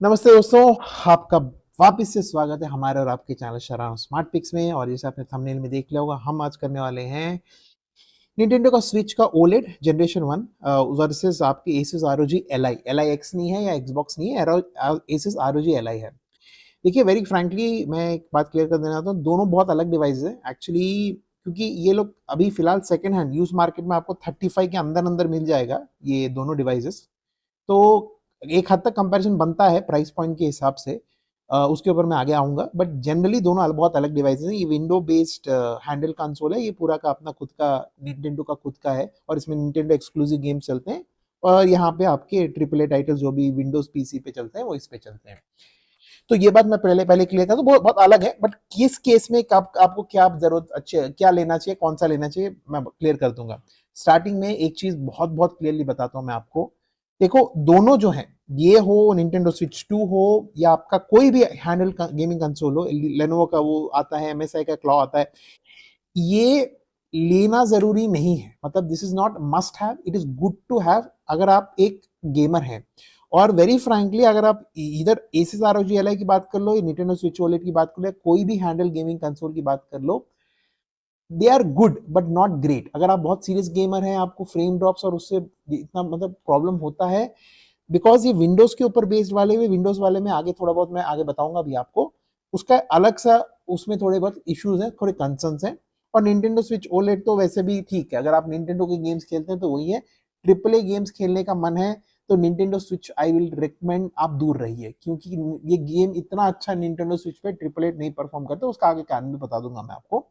नमस्ते दोस्तों, आपका वापस से स्वागत है हमारे और आपके चैनल शरारत स्मार्ट पिक्स में। और जैसे आपने थंबनेल में देख लिया होगा, हम आज करने वाले हैं निंटेंडो का स्विच का ओलेड जनरेशन 1 वर्सेस आपकी Asus ROG Ally. Ally X नहीं है या एक्सबॉक्स नहीं है, एसुस आरओजी एलआई है। देखिए, वेरी फ्रैंकली मैं एक बात क्लियर कर देना चाहता हूँ, दोनों बहुत अलग डिवाइस है एक्चुअली। क्योंकि ये लोग अभी फिलहाल सेकंड हैंड यूज मार्केट में आपको 35 के अंदर अंदर मिल जाएगा ये दोनों डिवाइसेस। तो एक हद तक कंपैरिजन बनता है प्राइस पॉइंट के हिसाब से। उसके ऊपर मैं आगे आऊँगा, बट जनरली दोनों बहुत अलग डिवाइसेज़ हैं। ये विंडो बेस्ड हैंडल कंसोल है, ये पूरा का अपना खुद का निंटेंडो का खुद का है और इसमें निंटेंडो एक्सक्लूसिव गेम्स चलते हैं। और यहाँ पे आपके ट्रिपल ए टाइटल्स जो भी विंडोज़ पीसी पे चलते हैं, वो इस पे चलते हैं। तो ये बात मैं पहले पहले क्लियर था, तो बहुत बहुत अलग है। बट किस केस में कब आपको क्या जरूरत, अच्छे क्या लेना चाहिए, कौन सा लेना चाहिए, मैं क्लियर कर दूंगा। स्टार्टिंग में एक चीज बहुत बहुत क्लियरली बताता हूं मैं आपको। देखो, दोनों जो है, ये हो निंटेंडो स्विच 2 हो या आपका कोई भी हैंडल गेमिंग कंसोल हो, लेनोवो का वो आता है, एमएसआई का क्लॉ आता है, ये लेना जरूरी नहीं है। मतलब this is not must have, it is good to have अगर आप एक गेमर हैं। और वेरी फ्रैंकली, अगर आप इधर एसिस आरओजी एलआई की बात कर लो या निंटेंडो स्विच ओलेड की बात कर लो या कोई भी हैंडल गेमिंग कंसोल की बात कर लो, they are good but not great. अगर आप बहुत सीरियस गेमर हैं, आपको फ्रेम ड्रॉप्स और उससे इतना मतलब प्रॉब्लम होता है, बिकॉज ये विंडोज के ऊपर बेस्ड वाले हुए, विंडोज वाले में आगे थोड़ा बहुत मैं आगे बताऊंगा अभी आपको, उसका अलग सा उसमें थोड़े बहुत इश्यूज हैं, थोड़े कंसर्न्स हैं। और निंटेंडो स्विच ओलेड तो वैसे भी ठीक है, अगर आप निंटेंडो के गेम्स खेलते हैं तो वही है। ट्रिपल ए गेम्स खेलने का मन है तो Nintendo switch I will recommend आप दूर रहिए, क्योंकि ये गेम इतना अच्छा निंटेंडो स्विच पे ट्रिपल ए नहीं परफॉर्म करता। उसका आगे कारण भी बता दूंगा मैं आपको।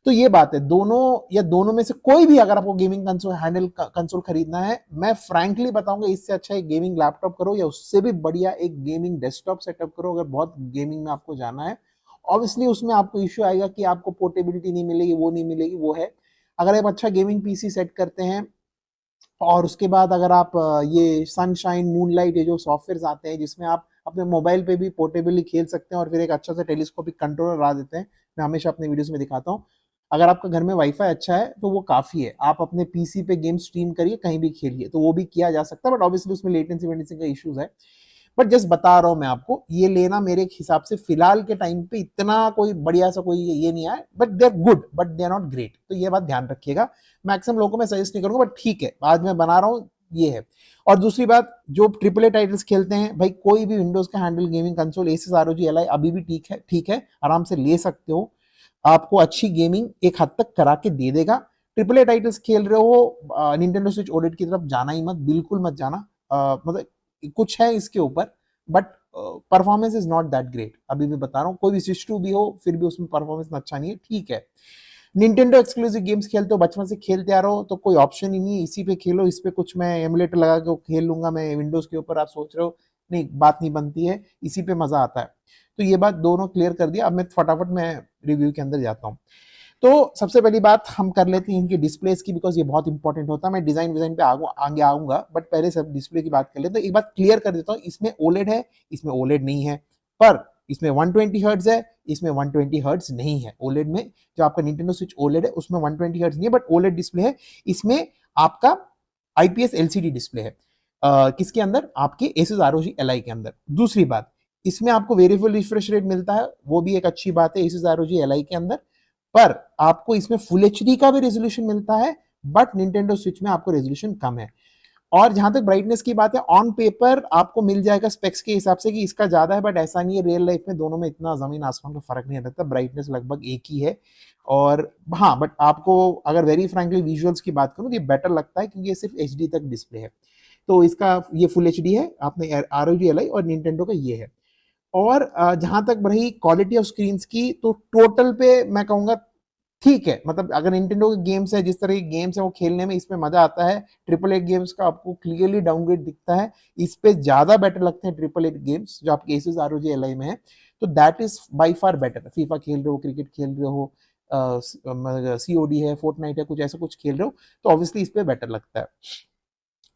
तो ये बात है, दोनों या दोनों में से कोई भी अगर आपको गेमिंग कंसोल हैंडल कंसोल खरीदना है, मैं फ्रैंकली बताऊंगा इससे अच्छा एक गेमिंग लैपटॉप करो या उससे भी बढ़िया एक गेमिंग डेस्कटॉप सेटअप करो अगर बहुत गेमिंग में आपको जाना है। ऑब्वियसली उसमें आपको इश्यू आएगा कि आपको पोर्टेबिलिटी नहीं मिलेगी, वो नहीं मिलेगी, वो है। अगर आप अच्छा गेमिंग पीसी सेट करते हैं और उसके बाद अगर आप ये सनशाइन मूनलाइट, ये जो सॉफ्टवेयर आते हैं जिसमें आप अपने मोबाइल पे भी पोर्टेबली खेल सकते हैं और फिर एक अच्छा सा टेलीस्कोपिक कंट्रोलर ला देते हैं, मैं हमेशा अपने वीडियोस में दिखाता हूँ। अगर आपका घर में वाईफाई अच्छा है तो वो काफी है, आप अपने पीसी पे गेम स्ट्रीम करिए, कहीं भी खेलिए, तो वो भी किया जा सकता है। बट ऑब्वियसली उसमें लेटेंसी वेटेंसी का इश्यूज है। बट जस्ट बता रहा हूँ मैं आपको, ये लेना मेरे हिसाब से फिलहाल के टाइम पे इतना कोई बढ़िया सा कोई ये नहीं आया। But they are good but they are not great, तो ये बात ध्यान रखिएगा। मैक्सिमम लोगों को मैं सजेस्ट नहीं करूंगा, बट ठीक है, आज मैं बना रहा हूँ, ये है। और दूसरी बात, जो ट्रिपल ए टाइटल्स खेलते हैं भाई, कोई भी विंडोज का handheld gaming console Asus ROG Ally अभी भी ठीक है, ठीक है, आराम से ले सकते हो। आपको अच्छी गेमिंग एक हद तक करा के दे देगा। ट्रिपल ए टाइटल्स खेल रहे हो, निंटेंडो स्विच ओलेड की तरफ जाना ही मत, बिल्कुल मत जाना। मतलब कुछ है इसके ऊपर, but performance is not that great. अभी भी बता रहा हूँ, कोई भी स्विच टू भी हो फिर भी उसमें परफॉर्मेंस अच्छा नहीं है, ठीक है। निंटेंडो एक्सक्लूसिव गेम्स खेलते हो, बचपन से खेलते आ रहे हो, तो कोई ऑप्शन ही नहीं है, इसी पे खेलो। इस पे कुछ मैं एमुलेटर लगा के खेल लूंगा मैं विंडोज के ऊपर, आप सोच रहे हो, नहीं, बात नहीं बनती है, इसी पे मजा आता है। तो ये बात दोनों क्लियर कर दिया। अब मैं फटाफट मैं रिव्यू के अंदर जाता हूँ। तो सबसे पहली बात हम कर लेते हैं इनके डिस्प्लेस की, बिकॉज ये बहुत इंपॉर्टेंट होता है। मैं डिजाइन विजाइन पे आगे आऊंगा, बट पहले सब डिस्प्ले की बात कर लेते हैं। एक बात क्लियर कर देता हूँ, इसमें ओलेड है, इसमें ओलेड नहीं है। पर इसमें 120 हर्ट्ज है, इसमें 120 हर्ट्ज नहीं है। ओलेड में जो आपका निंटेंडो स्विच ओलेड है उसमें 120 हर्ट्ज नहीं है, बट ओलेड डिस्प्ले है। इसमें आपका आईपीएस एलसीडी डिस्प्ले है। किसके अंदर? आपके एसएस आरओजी एलआई के अंदर। दूसरी बात, इसमें आपको वेरिएबल रिफ्रेश रेट मिलता है, वो भी एक अच्छी बात है एसएस आरओजी एलआई के अंदर। पर आपको इसमें फुल एचडी का भी रेजोल्यूशन मिलता है, बट निंटेंडो स्विच में आपको रेजोल्यूशन कम है। और जहां तक ब्राइटनेस की बात है, ऑन पेपर आपको मिल जाएगा स्पेक्स के हिसाब से कि इसका ज्यादा है, बट ऐसा नहीं है। रियल लाइफ में दोनों में इतना जमीन आसमान का फर्क नहीं रहता, ब्राइटनेस लगभग एक ही है। और हाँ, बट आपको अगर वेरी फ्रैंकली विजुअल्स की बात करूं तो ये बेटर लगता है, क्योंकि ये सिर्फ एचडी तक डिस्प्ले है। तो इसका ये फुल एचडी है, आपने आरओजी एलआई और निंटेंडो का ये है। और जहां तक रही क्वालिटी ऑफ स्क्रीन की, तो टोटल पे मैं कहूंगा ठीक है। मतलब अगर निंटेंडो के गेम्स है, जिस तरह के गेम्स है वो खेलने में इसमें मजा आता है, ट्रिपल ए गेम्स का आपको क्लियरली डाउनग्रेड दिखता है। इस पे ज्यादा बेटर लगते हैं ट्रिपल ए गेम्स जो आपके एसएस आरओजी एलआई में है। तो that is by far better. FIFA खेल रहे हो, क्रिकेट खेल रहे हो, सीओडी है, फोर्टनाइट है, कुछ ऐसा कुछ खेल रहे हो, तो ऑब्वियसली इस पे बेटर लगता है।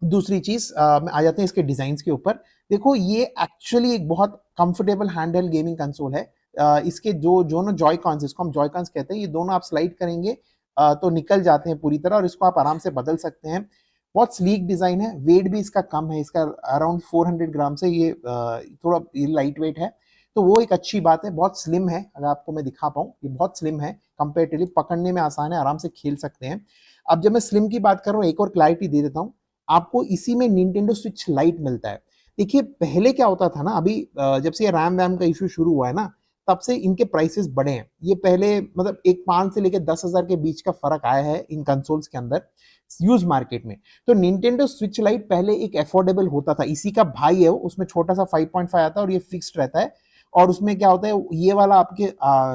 दूसरी चीज, आ जाते हैं इसके डिजाइन के ऊपर। देखो, ये एक्चुअली एक बहुत कंफर्टेबल हैंडहेल्ड गेमिंग कंसोल है। इसके जो जो ना जॉय कॉन्स, इसको हम जॉय कॉन्स कहते हैं, ये दोनों आप स्लाइड करेंगे तो निकल जाते हैं पूरी तरह, और इसको आप आराम से बदल सकते हैं। बहुत स्लीक डिजाइन है, वेट भी इसका कम है, इसका अराउंड 400 ग्राम से, ये थोड़ा ये लाइट वेट है, तो वो एक अच्छी बात है। बहुत स्लिम है, अगर आपको मैं दिखा पाऊँ, ये बहुत स्लिम है कंपेरेटिवली, पकड़ने में आसान है, आराम से खेल सकते हैं। अब जब मैं स्लिम की बात कर रहा हूँ, एक और क्लैरिटी दे देता हूँ आपको, इसी में निंटेंडो स्विच लाइट मिलता है। देखिए पहले क्या होता था ना, अभी जब से ये रैम वैम का इशू शुरू हुआ है ना, तब से इनके प्राइसेस बढ़े हैं। ये पहले मतलब एक 5 से लेकर 10,000 के बीच का फर्क आया है इन कंसोल्स के अंदर यूज मार्केट में। तो निंटेंडो स्विच लाइट पहले एक अफोर्डेबल होता था, इसी का भाई है वो, उसमें छोटा सा 5.5 आता है और ये फिक्स्ड रहता है। और उसमें क्या होता है, ये वाला आपके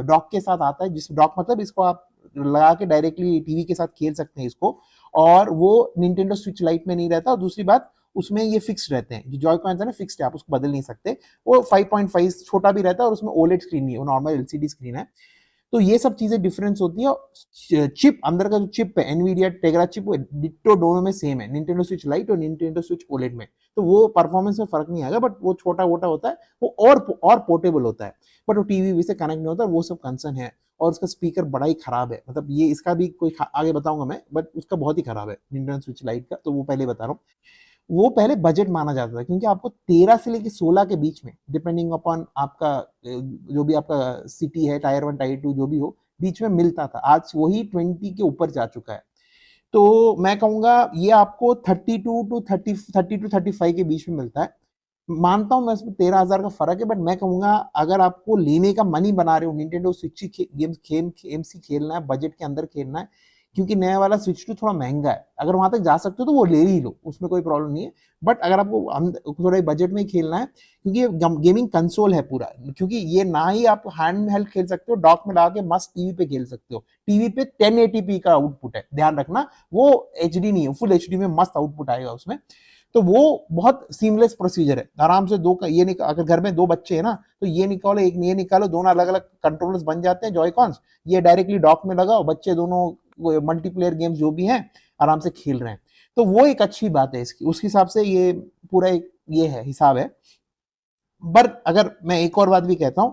डॉक के साथ आता है, जिस डॉक मतलब इसको आप लगा के डायरेक्टली टीवी के साथ खेल सकते हैं इसको, और वो निंटेंडो स्विच लाइट में नहीं रहता। और दूसरी बात, उसमें ये फिक्स्ड रहते हैं, जो जॉय कॉइन्स है ना फिक्स्ड है, आप उसको बदल नहीं सकते। वो 5.5 छोटा भी रहता है और उसमें ओलेड स्क्रीन नहीं है, वो नॉर्मल एलसीडी स्क्रीन है। तो ये सब चीजें डिफरेंस होती है। चिप अंदर का जो चिप है एनवीडिया टेग्रा चिप, वो डिट्टो दोनों में सेम है, निंटेंडो स्विच लाइट और निंटेंडो स्विच ओलेड में। तो वो परफॉर्मेंस में फर्क नहीं आएगा, बट वो छोटा वोटा होता है, वो और पोर्टेबल होता है, बट वो टीवी से कनेक्ट नहीं होता, वो सब कंसर्न है। और उसका स्पीकर बड़ा ही खराब है, मतलब ये इसका भी कोई आगे बताऊंगा मैं, बट उसका बहुत ही खराब है निंटेंडो स्विच लाइट का, तो वो पहले बता रहा हूँ। वो पहले बजट माना जाता था, क्योंकि आपको 13 से लेकर 16 के बीच में, डिपेंडिंग अपॉन आपका जो भी आपका सिटी है, टायर 1 टायर 2 जो भी हो, बीच में मिलता था। आज वही 20 के ऊपर जा चुका है। तो मैं कहूंगा ये आपको 30 टू 35 के बीच में मिलता है। मानता हूं मैं इसमें 13,000 का फर्क है, बट मैं कहूंगा अगर आपको लेने का मनी बना रहे हो, निंटेंडो स्विच गेम्स खेलना है, बजट के अंदर खेलना है, क्योंकि नया वाला स्विच 2 थोड़ा महंगा है, अगर वहां तक जा सकते हो तो वो ले ही लो, उसमें कोई प्रॉब्लम नहीं है। बट अगर आपको थोड़ा बजट में ही खेलना है, क्योंकि ये गेमिंग कंसोल है पूरा, क्योंकि ये ना ही आप हैंड हेल्ड खेल सकते हो, डॉक में लगा के मस्त टीवी पे खेल सकते हो। टीवी पे 1080p का आउटपुट है, ध्यान रखना, वो एचडी नहीं है, फुल एचडी में मस्त आउटपुट आएगा उसमें। तो वो बहुत सीमलेस प्रोसीजर है, आराम से दो ये अगर घर में 2 बच्चे हैं ना, तो ये निकालो एक ये निकालो, दोनों अलग अलग कंट्रोलर्स बन जाते हैं जॉयकॉन्स, ये डायरेक्टली डॉक में लगाओ, बच्चे दोनों मल्टीप्लेयर गेम्स जो भी हैं आराम से खेल रहे हैं। तो वो एक अच्छी बात है इसकी, उस हिसाब से ये पूरा एक ये है हिसाब है। बट अगर मैं एक और बात भी कहता हूं,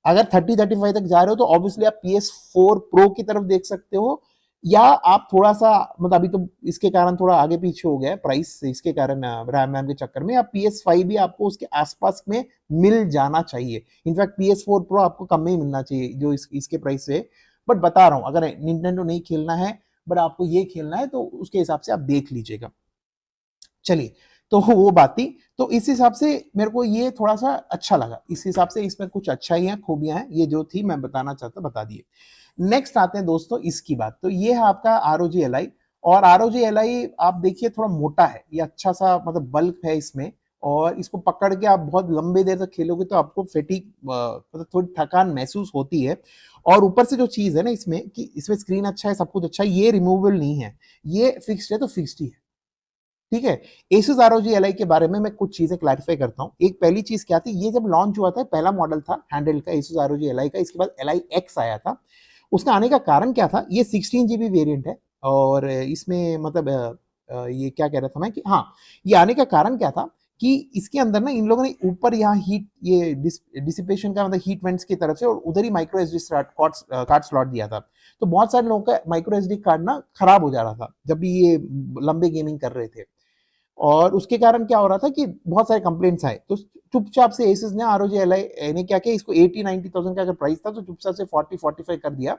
अगर 30-35 तक जा रहे हो तो ऑब्वियसली आप PS4 प्रो की तरफ देख सकते हो, या आप थोड़ा सा मतलब अभी तो इसके कारण थोड़ा आगे पीछे हो गया है प्राइस, इसके कारण रैम वैम के चक्कर में, या PS5 भी आपको उसके आसपास में मिल जाना चाहिए। इनफैक्ट PS4 प्रो आपको कम में ही मिलना चाहिए जो इसके प्राइस से। बट बता रहा हूं, अगर निंटेंडो नहीं खेलना है बट आपको ये खेलना है, तो उसके हिसाब से आप देख लीजिएगा। चलिए, तो वो बात थी। तो इस हिसाब से मेरे को ये थोड़ा सा अच्छा लगा, इस हिसाब से इसमें कुछ अच्छाइयां खूबियां हैं, ये जो थी मैं बताना चाहता बता दिए। नेक्स्ट आते हैं दोस्तों इसकी बात, तो ये है आपका ROG Ally। और ROG Ally आप देखिए थोड़ा मोटा है, ये अच्छा सा मतलब बल्क है इसमें, और इसको पकड़ के आप बहुत लंबे देर तक खेलोगे तो आपको फेटिक मतलब थोड़ी थकान महसूस होती है। और ऊपर से जो चीज है ना इसमें, कि इसमें स्क्रीन अच्छा है, सब कुछ अच्छा है, ये रिमूवेबल नहीं है, ये फिक्स्ड है तो फिक्स्ड ही है। ठीक है। Asus ROG Ally के बारे में मैं कुछ चीजें क्लैरिफाई करता हूँ। एक पहली चीज क्या थी, ये जब लॉन्च हुआ था, पहला मॉडल था हैंडल का Asus ROG Ally का, इसके बाद Ally X आया था। उसका आने का कारण क्या था, ये 16 GB वेरिएंट है, और इसमें मतलब ये क्या कह रहा था मैं कि हाँ, ये आने का कारण क्या था कि इसके अंदर ना इन लोगों ने ऊपर यहाँ हीट ये डिसिपेशन का मतलब हीट वेंट्स की तरफ से, और उधर ही माइक्रो एसडी कार्ड स्लॉट दिया था। तो बहुत सारे लोगों का माइक्रो एसडी कार्ड ना खराब हो जा रहा था जब भी ये लंबे गेमिंग कर रहे थे, और उसके कारण क्या हो रहा था कि बहुत सारे कंप्लेंट्स आए। तो चुपचाप से एसिस ने ROG Ally ने क्या किया, इसको 80-90,000 का अगर प्राइस था तो चुपचाप से 40-45 कर दिया,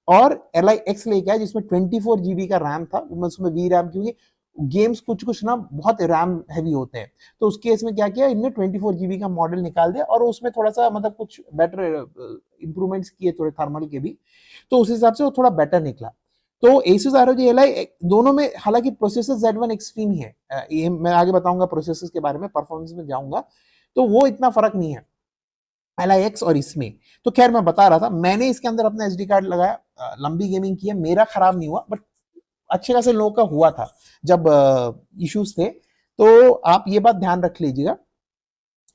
और Ally X लेके आया जिसमें 24 GB का रैम था, उसमें वी रैम, क्योंकि गेम्स कुछ कुछ ना बहुत रैम हैवी होते हैं, तो उस केस में क्या किया इनने 24 GB का मॉडल निकाल दिया, और उसमें थोड़ा सा मतलब कुछ बेटर इंप्रूवमेंट्स किए थोड़े थर्मल के भी, तो उस हिसाब से वो थोड़ा बेटर निकला। तो Asus ROG Ally दोनों में हालांकि प्रोसेसर Z1 एक्सट्रीम ही है, ये मैं आगे बताऊंगा प्रोसेसर्स के बारे में, परफॉर्मेंस में जाऊंगा, तो वो इतना फर्क नहीं है Ally X और इसमें। तो खैर मैं बता रहा था, मैंने इसके अंदर अपना SD कार्ड लगाया, लंबी गेमिंग की है, मेरा खराब नहीं हुआ, बट अच्छे खासे लोगों का हुआ था जब इश्यूज थे। तो आप ये बात ध्यान रख लीजिएगा,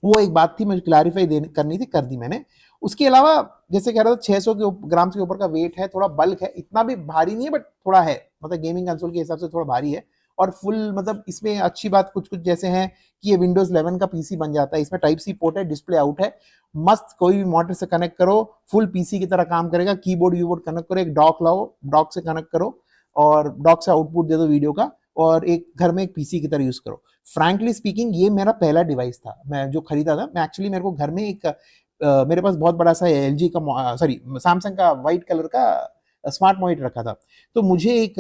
वो एक बात थी मुझे क्लैरिफाई करनी थी, कर दी मैंने। उसके अलावा जैसे कह रहा था 600 ग्राम के ऊपर का वेट है, थोड़ा बल्क है, इतना भी भारी नहीं है बट थोड़ा है, मतलब गेमिंग कंसोल के हिसाब से थोड़ा भारी है। और फुल मतलब इसमें अच्छी बात कुछ कुछ जैसे हैं कि ये विंडोज 11 का पीसी बन जाता है, इसमें टाइप सी पोर्ट है, डिस्प्ले आउट है, मस्त कोई भी मोटर से कनेक्ट करो, फुल पीसी की तरह काम करेगा, कीबोर्ड वीबोर्ड कनेक्ट करो, एक डॉक लाओ, डॉक से कनेक्ट करो और डॉक से आउटपुट दे दो वीडियो का, और एक घर में एक पीसी की तरह यूज करो। फ्रैंकली स्पीकिंग ये मेरा पहला डिवाइस था, मैं जो खरीदा था। मैं एक्चुअली, मेरे को घर में एक मेरे पास बहुत बड़ा सा एलजी का, सॉरी सैमसंग का व्हाइट कलर का स्मार्ट मॉनिटर रखा था। तो मुझे एक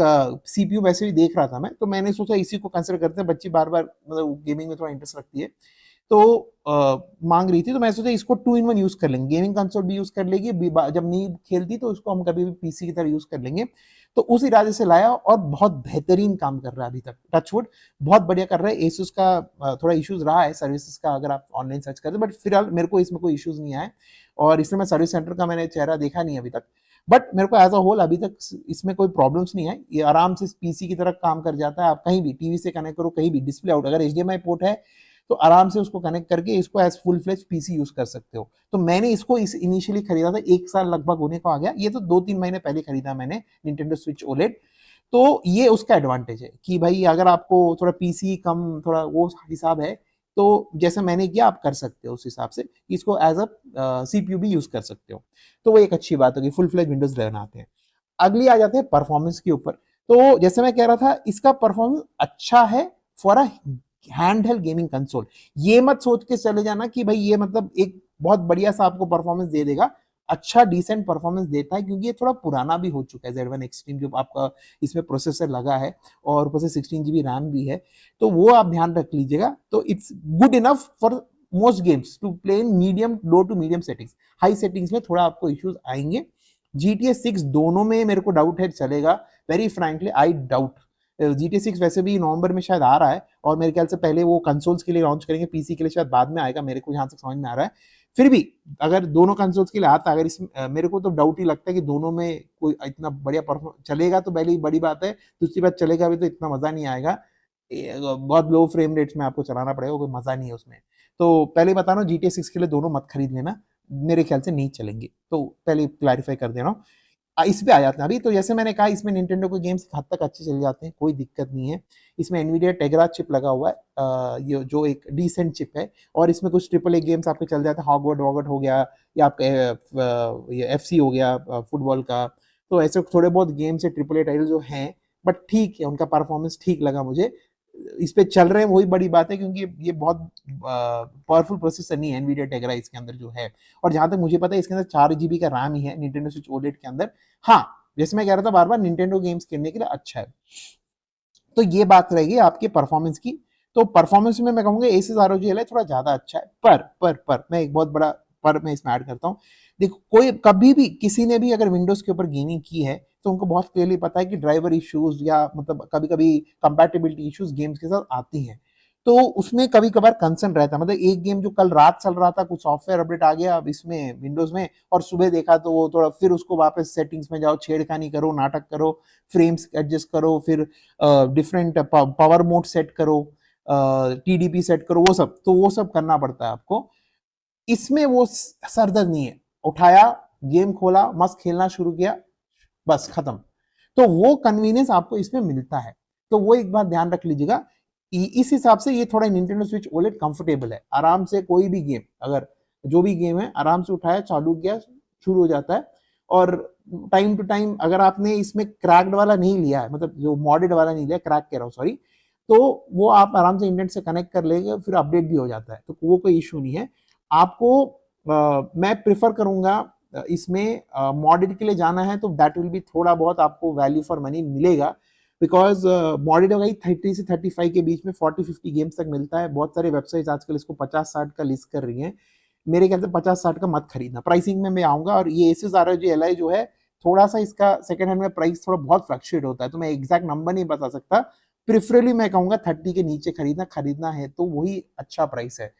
सीपीयू वैसे भी देख रहा था मैं, तो मैंने सोचा इसी को कंसिडर करते हैं, बच्ची बार बार मतलब गेमिंग में थोड़ा इंटरेस्ट रखती है, तो मांग रही थी, तो मैं सोचा इसको 2 in 1 यूज कर लेंगे, गेमिंग कंसोल भी यूज कर लेगी, जब नहीं खेलती तो उसको हम कभी भी पीसी की तरह यूज कर लेंगे। तो उस इरादे से लाया और बहुत बेहतरीन काम कर रहा है अभी तक, टचवुड बहुत बढ़िया कर रहा है। एसुस का थोड़ा इश्यूज रहा है सर्विसेज का, अगर आप ऑनलाइन सर्च करते, बट फिलहाल मेरे को इसमें कोई इश्यूज नहीं आए, और इसमें मैं सर्विस सेंटर का मैंने चेहरा देखा नहीं अभी तक। बट मेरे को एज अ होल अभी तक इसमें कोई प्रॉब्लम्स नहीं है, ये आराम से पीसी की तरह काम कर जाता है। आप कहीं भी टीवी से कनेक्ट करो, कहीं भी डिस्प्ले आउट, अगर एचडीएमआई पोर्ट है तो आराम से उसको कनेक्ट करके इसको as full fledged PC use कर सकते हो। तो मैंने इसको इनिशियली खरीदा था, 1 साल लगभग होने को आ गया, ये तो 2-3 महीने पहले खरीदा मैंने निंटेंडो स्विच ओलेड। तो ये उसका एडवांटेज है कि भाई अगर आपको थोड़ा पीसी कम, थोड़ा वो हिसाब है, तो जैसे मैंने किया आप कर सकते हो उस हिसाब से, इसको एज अ सीपीयू भी यूज कर सकते हो। तो वो एक अच्छी बात होगी, फुल फ्लेज विंडोज 11 आते हैं। अगली आ जाते हैं परफॉर्मेंस के ऊपर। तो जैसे मैं कह रहा था, इसका परफॉर्मेंस अच्छा है for a hand held gaming console. ये मत सोच के चले जाना कि भाई ये मतलब एक बहुत बढ़िया सा आपको परफॉर्मेंस दे देगा, अच्छा डिसेंट परफॉर्मेंस देता है, क्योंकि ये थोड़ा पुराना भी हो चुका है Z1 एक्सट्रीम, जो आपका इसमें प्रोसेसर लगा है, और ऊपर से 16 GB रैम भी है, तो वो आप ध्यान रख लीजिएगा। तो it's good enough for most games to play in medium, low to medium settings. High settings में थोड़ा आपको इश्यूज आएंगे। GTA 6 दोनों में मेरे को डाउट है चलेगा, very frankly I doubt. GTA 6 वैसे भी नवंबर में शायद आ रहा है, और मेरे ख्याल से पहले वो कंसोल्स के लिए लॉन्च करेंगे, पीसी के लिए शायद बाद में आएगा, मेरे को जहां तक समझ में आ रहा है। फिर भी अगर दोनों कंसोल्स के लिए आता, अगर इसमें मेरे को तो डाउट ही लगता है कि दोनों में कोई इतना बढ़िया परफॉर्म चलेगा, तो पहली बड़ी बात है। दूसरी बात, चलेगा भी तो इतना मजा नहीं आएगा, बहुत लो फ्रेम रेट्स में आपको चलाना पड़ेगा, कोई मजा नहीं है उसमें। तो पहले बता रहा हूँ, GTA 6 के लिए दोनों मत खरीद लेना, मेरे ख्याल से नहीं चलेंगे, तो पहले क्लैरिफाई कर दे रहा हूँ। इस पे आ जाते हैं अभी। तो जैसे मैंने कहा, इसमें निंटेंडो के गेम्स हद तक अच्छे चल जाते हैं, कोई दिक्कत नहीं है। इसमें एनवीडिया टेगरा चिप लगा हुआ है, ये जो एक डिसेंट चिप है, और इसमें कुछ ट्रिपल ए गेम्स आपके चल जाते हैं, हॉगवर्ट वॉगवर्ट हो गया, या आपका ये एफसी हो गया फुटबॉल का। तो ऐसे थोड़े बहुत गेम्स है ट्रिपल ए टाइटल जो हैं, बट ठीक है, उनका परफॉर्मेंस ठीक लगा मुझे। इस पे चल रहे हैं, वही बड़ी बात है, क्योंकि ये बहुत पावरफुल प्रोसेसर नहीं है एनवीडिया टेगरा इसके अंदर जो है। और जहां तक मुझे पता है, इसके अंदर 4 GB का रैम ही है निंटेंडो स्विच ओलेड के अंदर। हाँ, जैसे मैं कह रहा था बार बार, निंटेंडो गेम्स खेलने के लिए अच्छा है। तो ये बात रहेगी आपके परफॉर्मेंस की। तो परफॉर्मेंस में मैं कहूंगा एसएस आरओजी एल थोड़ा ज्यादा अच्छा है, पर मैं एक बहुत बड़ा पर मैं इसमें ऐड करता हूँ। देखो, कोई कभी भी किसी ने भी अगर विंडोज के ऊपर गेमिंग की है, तो उनको बहुत क्लियरली पता है कि ड्राइवर इश्यूज, या मतलब कभी कभी कंपैटिबिलिटी इश्यूज गेम्स के साथ आती हैं। तो उसमें कभी कभार कंसर्न रहता है। मतलब एक गेम जो कल रात चल रहा था, कुछ सॉफ्टवेयर अपडेट आ गया अब इसमें विंडोज में, और सुबह देखा तो वो थोड़ा, फिर उसको वापस सेटिंग्स में जाओ, छेड़खानी करो, नाटक करो, फ्रेम्स एडजस्ट करो, फिर डिफरेंट पावर मोड सेट करो, टीडीपी सेट करो, वो सब करना पड़ता है आपको। इसमें वो सरदर्द नहीं है, उठाया, गेम खोला, मस्त खेलना शुरू किया, बस खत्म। तो वो कन्वीनियंस आपको इसमें मिलता है। तो वो एक बात ध्यान रख लीजिएगा। इस हिसाब से ये थोड़ा निंटेंडो स्विच ओलेड कंफर्टेबल है, आराम से कोई भी गेम, अगर जो भी गेम है आराम से उठाया, चालू किया, शुरू हो जाता है। और टाइम टू टाइम, अगर आपने इसमें क्रैक्ड वाला नहीं लिया है, मतलब जो मॉडेड वाला नहीं लिया, क्रैक कह रहा हूँ सॉरी, तो वो आप आराम से इंटरनेट से कनेक्ट कर लेंगे, फिर अपडेट भी हो जाता है, तो वो कोई इशू नहीं है आपको। मैं प्रिफर करूंगा इसमें मॉडेड के लिए जाना है, तो दैट विल बी थोड़ा बहुत आपको वैल्यू फॉर मनी मिलेगा, बिकॉज मॉडेड वही 30 से 35 के बीच में 40-50 गेम्स तक मिलता है। बहुत सारे वेबसाइट्स आजकल इसको 50-60 का लिस्ट कर रही हैं। मेरे ख्याल से 50-60 का मत खरीदना। प्राइसिंग में मैं आऊंगा, और ये एसिस आरओजी एल जो है, थोड़ा सा इसका सेकंड हैंड में प्राइस थोड़ा बहुत फ्लक्चुएट होता है, तो मैं एग्जैक्ट नंबर नहीं बता सकता। प्रिफरेबली मैं कहूंगा 30 के नीचे खरीदना है तो वही अच्छा प्राइस है।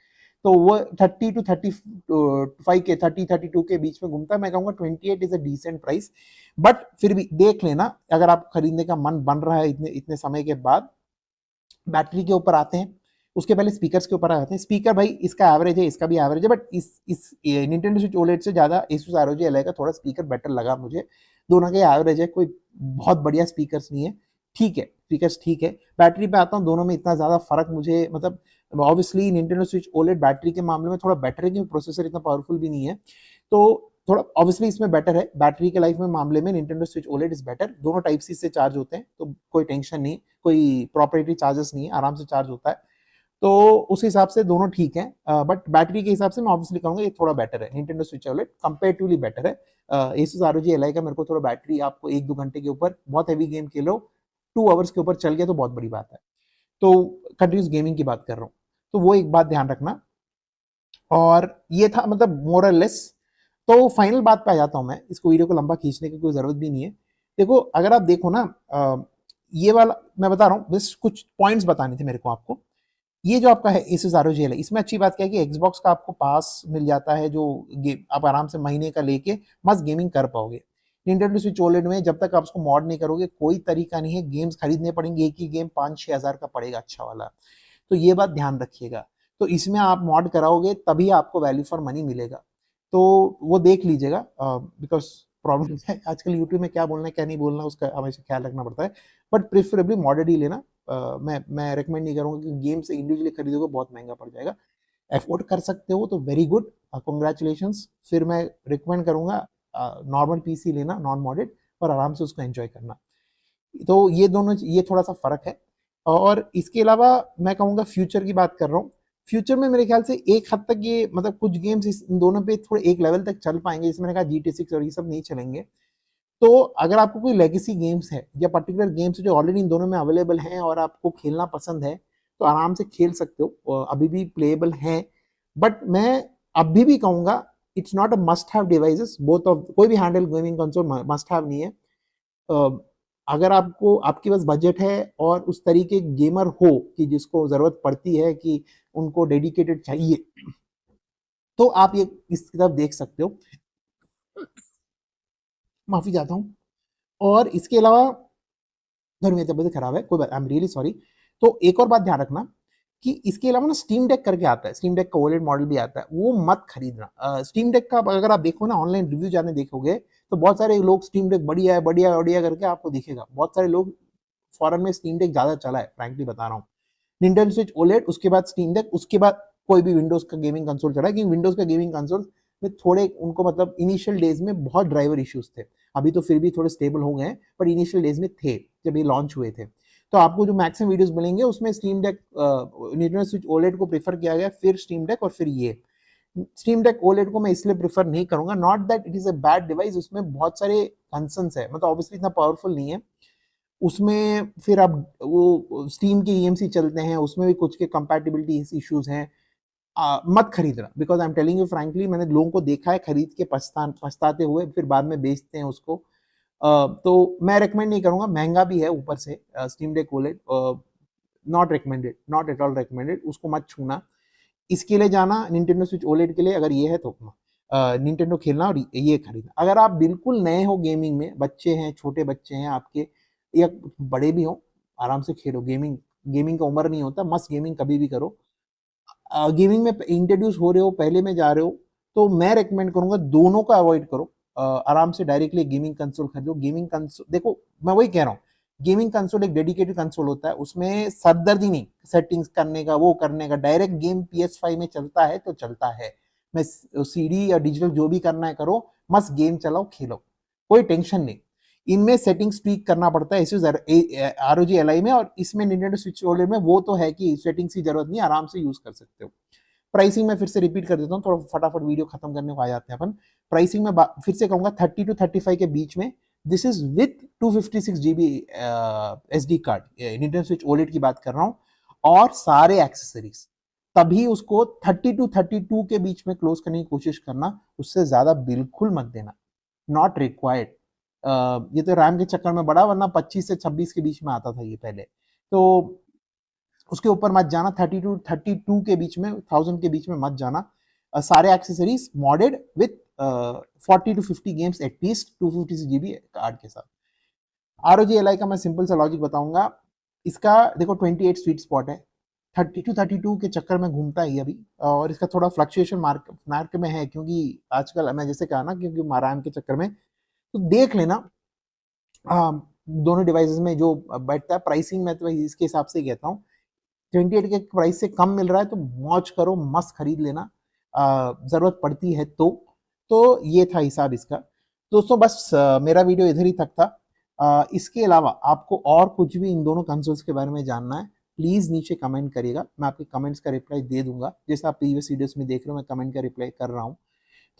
तो वो 30 टू 35 के 30-32 के बीच में घूमता है। मैं कहूंगा 28 is a decent price, but फिर भी देख लेना अगर आप खरीदने का मन बन रहा है इतने इतने समय के बाद। बैटरी के ऊपर आते हैं, उसके पहले स्पीकर्स के ऊपर आते हैं। स्पीकर भाई इसका एवरेज है, इसका भी एवरेज है, बट इस निंटेंडो स्विच ओलेड से ज्यादा एसुस आरओजी एल का थोड़ा स्पीकर बेटर लगा मुझे। दोनों के एवरेज है, कोई बहुत बढ़िया स्पीकर्स नहीं है, ठीक है, स्पीकर्स ठीक है। बैटरी पे आता हूँ, दोनों में इतना ज्यादा फर्क मुझे, मतलब obviously Nintendo switch OLED battery के मामले में थोड़ा बेटर है, क्योंकि प्रोसेसर इतना पावरफुल भी नहीं है। तो थोड़ा ऑब्वियसली इसमें बेटर है, बैटरी के लाइफ में मामले में Nintendo switch OLED is better, दोनों टाइप सी से चार्ज होते हैं, तो कोई टेंशन नहीं, कोई प्रॉपर्टी चार्जेस नहीं है, आराम से चार्ज होता है, तो उस हिसाब से दोनों ठीक है, बट बैटरी के हिसाब से मैं ऑब्वियसली कहूंगा ये थोड़ा बेटर है, Nintendo switch OLED comparatively better है। Asus ROG Ally का मेरे को थोड़ा बैटरी आपको 1-2 घंटे के ऊपर बहुत हैवी गेम खेलो 2 आवर्स के ऊपर चल गया तो बहुत बड़ी बात है, तो कंटिन्यूस गेमिंग की बात कर रहा हूँ, तो वो एक बात ध्यान रखना। और ये था मतलब मोर और लेस। तो फाइनल बात पे आ जाता हूँ मैं, इसको वीडियो को लंबा खींचने की कोई जरूरत भी नहीं है। देखो अगर आप देखो ना, ये वाला मैं बता रहा हूँ, बस कुछ पॉइंट्स बताने थे मेरे को आपको। ये जो आपका है Asus ROG Ally, इसमें अच्छी बात क्या है कि Xbox का आपको पास मिल जाता है, जो गेम आप आराम से महीने का लेके मस्त गेमिंग कर पाओगे। Nintendo Switch OLED में जब तक आप उसको मॉड नहीं करोगे कोई तरीका नहीं है, गेम्स खरीदने पड़ेंगे, एक ही गेम 5-6 हजार का पड़ेगा अच्छा वाला, तो ये बात ध्यान रखिएगा। तो इसमें आप मॉड कराओगे तभी आपको वैल्यू फॉर मनी मिलेगा, तो वो देख लीजिएगा, बिकॉज प्रॉब्लम है आजकल यूट्यूब में क्या बोलना है क्या नहीं बोलना उसका हमेशा ख्याल रखना पड़ता है, बट प्रेफरेबली मॉडेड ही लेना। मैं रेकमेंड नहीं करूंगा कि गेम से इंडिविजुअली खरीदोगे बहुत महंगा पड़ जाएगा, एफोर्ड कर सकते हो तो वेरी गुड, कॉन्ग्रेचुलेशंस, फिर मैं रिकमेंड करूंगा नॉर्मल पीसी लेना नॉन मॉडेड और आराम से उसको एंजॉय करना। तो ये दोनों ये थोड़ा सा फर्क है। और इसके अलावा मैं कहूँगा फ्यूचर की बात कर रहा हूँ, फ्यूचर में मेरे ख्याल से एक हद तक ये मतलब कुछ गेम्स इन दोनों पे थोड़े एक लेवल तक चल पाएंगे, जैसे मैंने कहा GT6 और ये सब नहीं चलेंगे। तो अगर आपको कोई लेगेसी गेम्स है या पर्टिकुलर गेम्स जो ऑलरेडी इन दोनों में अवेलेबल हैं और आपको खेलना पसंद है तो आराम से खेल सकते हो, अभी भी प्लेएबल हैं, बट मैं अभी भी कहूँगा it's not a must have devices, both of कोई भी handle gaming console must have नहीं है। अगर आपको आपके पास बजट है और उस तरीके गेमर हो कि जिसको जरूरत पड़ती है कि उनको डेडिकेटेड चाहिए, तो आप ये इस तरफ देख सकते हो, माफी चाहता हूँ। और इसके अलावा घर मेरी तबियत खराब है, कोई बात, आई एम रियली सॉरी। तो एक और बात ध्यान रखना कि इसके अलावा ना स्टीम डेक करके आता है, स्टीम डेक का ओलेड मॉडल भी आता है, वो मत खरीदना। स्टीम डेक का अगर आप देखो ना ऑनलाइन रिव्यू जाने देखोगे तो बहुत सारे लोग स्टीम डेक बढ़िया है बढ़िया बढ़िया करके आपको दिखेगा, बहुत सारे लोग फॉरन में स्टीम डेक ज्यादा चला है, फ्रैंकली बता रहा हूँ। निंटेंडो स्विच ओलेड, उसके बाद स्टीम डेक, उसके बाद कोई भी विंडोज का गेमिंग कंसोल चला है, क्योंकि विंडोज का गेमिंग कंसोल में थोड़े उनको मतलब इनिशियल डेज में बहुत ड्राइवर इश्यूज थे, अभी तो फिर भी थोड़े स्टेबल हो गए हैं, पर इनिशियल डेज में थे जब ये लॉन्च हुए थे। तो आपको जो मैक्सिमम वीडियोस मिलेंगे उसमें steam deck, Nintendo switch OLED को प्रेफर किया गया, फिर स्टीम डेक और फिर ये स्टीम डेक ओलेड को मैं इसलिए प्रेफर नहीं करूंगा, not that it is a bad device, उसमें बहुत सारे कंसर्न्स है, मतलब ऑब्वियसली इतना पावरफुल नहीं है, उसमें फिर अब वो स्टीम के EMC चलते हैं, उसमें भी कुछ के कंपैटिबिलिटी इश्यूज हैं, मत खरीदना, because I am telling you frankly, मैंने लोगों को देखा है खरीद के पछताते हुए फिर बाद में बेचते हैं उसको। तो मैं रेकमेंड नहीं करूंगा, महंगा भी है ऊपर से steam deck OLED, not recommended, not at all recommended, उसको मत छूना। इसके लिए जाना निंटेंडो स्विच ओलेड के लिए अगर ये है तो निंटेंडो खेलना और ये खरीदना। अगर आप बिल्कुल नए हो गेमिंग में, बच्चे हैं, छोटे बच्चे हैं आपके या बड़े भी हो, आराम से खेलो गेमिंग, गेमिंग का उम्र नहीं होता, मस्त गेमिंग कभी भी करो। गेमिंग में इंट्रोड्यूस हो रहे हो, पहले में जा रहे हो, तो मैं रेकमेंड करूंगा दोनों का अवॉइड करो, आराम से डायरेक्टली गेमिंग कंसोल खरीदो। गेमिंग कंसोल देखो, मैं वही कह रहा हूँ, गेमिंग कंसोल एक डेडिकेटेड कंसोल होता है, उसमें सरदर्दी नहीं सेटिंग्स करने का वो करने का, डायरेक्ट गेम PS5 में चलता है तो चलता है, मैं CD या डिजिटल जो भी करना है करो, मस्त गेम चलाओ खेलो, कोई टेंशन नहीं। इनमें सेटिंग्स ट्वीक करना पड़ता है Asus ROG Ally में, और इसमें Nintendo Switch OLED में वो तो है कि सेटिंग्स की जरूरत नहीं, आराम से यूज कर सकते हो। प्राइसिंग में फिर से रिपीट कर देता हूँ, थोड़ा फटाफट वीडियो खत्म करने को आ जाते हैं अपन। प्राइसिंग में फिर से कहूंगा 30 to 35 के बीच में, this is with 256 GB SD card, Nintendo Switch OLED की बात कर रहा हूँ, और सारे एक्सेसरीज, तभी उसको 30 to 32 के बीच में क्लोज करने की कोशिश करना, उससे ज्यादा बिल्कुल मत देना, नॉट रिक्वायर्ड। ये तो रैम के चक्कर में बड़ा, वरना 25 से 26 के बीच में आता था ये पहले, तो उसके ऊपर मत जाना, 30 to 32 के बीच में, 1000 के बीच में मत जाना। सारे accessories modded with 40 to 50 games at least 256 GB card के साथ। ROG Ally का मैं सिंपल सा लॉजिक बताऊंगा, इसका देखो 28 स्वीट स्पॉट है, 30 to 32 के चक्कर में घूमता है ये अभी, और इसका थोड़ा फ्लक्चुएशन मार्क में है, क्योंकि आजकल मैं जैसे कहा ना, क्योंकि रैम के चक्कर में, तो देख लेना दोनों डिवाइसेस में जो बैठता है। प्राइसिंग में तो इसके हिसाब से ही कहता हूँ, 28 के प्राइस से कम मिल रहा है तो मौज करो, मस्त खरीद लेना, जरूरत पड़ती है तो। तो ये था हिसाब इसका। दोस्तों बस मेरा वीडियो इधर ही तक था। इसके अलावा आपको और कुछ भी इन दोनों कंसोल्स के बारे में जानना है, प्लीज़ नीचे कमेंट करिएगा, मैं आपके कमेंट्स का रिप्लाई दे दूँगा। जैसे आप प्रीवियस वीडियोज़ में देख रहे हो मैं कमेंट का रिप्लाई कर रहा हूँ।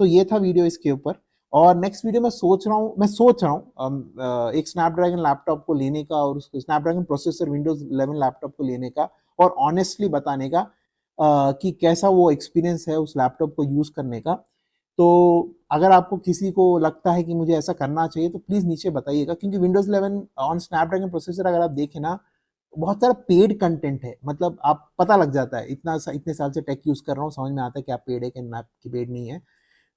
तो ये था वीडियो इसके ऊपर। और नेक्स्ट वीडियो में सोच रहा हूँ एक स्नैपड्रैगन लैपटॉप को लेने का और उसको स्नैपड्रैगन प्रोसेसर विंडोज़ 11 लैपटॉप को लेने का और ऑनेस्टली बताने का कि कैसा वो एक्सपीरियंस है उस लैपटॉप को यूज़ करने का। तो अगर आपको किसी को लगता है कि मुझे ऐसा करना चाहिए तो प्लीज़ नीचे बताइएगा, क्योंकि विंडोज़ 11 ऑन स्नैपड्रैगन प्रोसेसर अगर आप देखें ना, बहुत सारा पेड कंटेंट है। मतलब आप पता लग जाता है, इतने साल से टेक यूज़ कर रहा हूँ, समझ में आता है क्या पेड है, क्या ना पेड नहीं है।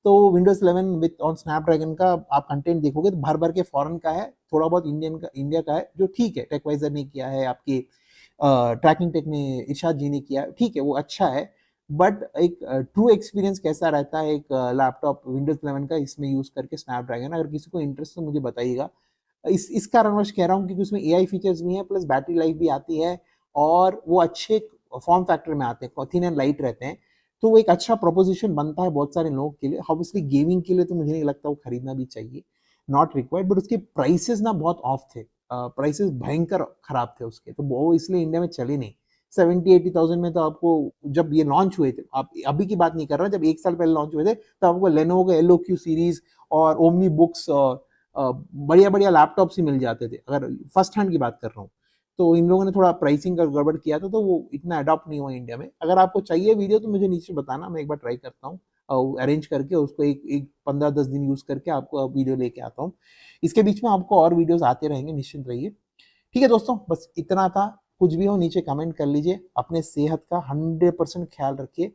तो विंडोज़ 11 विथ ऑन स्नैपड्रैगन का आप कंटेंट देखोगे तो भर-भर के फॉरेन का है, थोड़ा बहुत इंडिया का है, जो ठीक है, टेकवाइज़र ने किया है, आपके ट्रैकिंग टेक ने इरशाद जी ने किया है, ठीक है, वो अच्छा है। बट एक ट्रू एक्सपीरियंस कैसा रहता है एक लैपटॉप विंडोज़ 11 का इसमें यूज़ करके स्नैपड्रैगन, अगर किसी को इंटरेस्ट तो मुझे बताइएगा। इस कारणवश कह रहा हूँ क्योंकि उसमें एआई फीचर्स भी हैं, प्लस बैटरी लाइफ भी आती है और वो अच्छे फॉर्म फैक्टर में आते हैं, थिन एंड लाइट रहते हैं। तो वो एक अच्छा प्रोपोज़िशन बनता है बहुत सारे लोगों के लिए। ऑब्वियसली गेमिंग के लिए तो मुझे नहीं लगता वो खरीदना भी चाहिए, नॉट रिक्वायर्ड, बट उसके प्राइसेज़ ना बहुत ऑफ थे। प्राइसेज़ भयंकर खराब थे उसके, तो वो इसलिए इंडिया में चले नहीं। 70-80,000 में तो आपको, जब ये लॉन्च हुए थे, आप अभी की बात नहीं कर रहा, जब 1 साल पहले लॉन्च हुए थे, तो आपको लेनोवो के एलओक्यू सीरीज़ और ओमनी बुक्स बढ़िया-बढ़िया लैपटॉप्स ही मिल जाते थे, अगर फर्स्ट हैंड की बात कर रहा हूँ। तो इन लोगों ने थोड़ा प्राइसिंग का गड़बड़ किया था, तो वो इतना अडॉप्ट नहीं हुआ इंडिया में। अगर आपको चाहिए वीडियो तो मुझे नीचे बताना, मैं एक बार ट्राई करता हूँ अरेंज करके उसको एक एक 15-10 दिन यूज़ करके आपको वीडियो लेके आता हूँ। इसके बीच में आपको और वीडियोज़ आते रहेंगे, निश्चिंत रहिए। ठीक है दोस्तों, बस इतना था। कुछ भी हो नीचे कमेंट कर लीजिए। अपने सेहत का 100% ख्याल रखिए,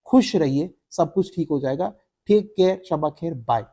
खुश रहिए, सब कुछ ठीक हो जाएगा। टेक केयर, शब्बा खैर, बाय।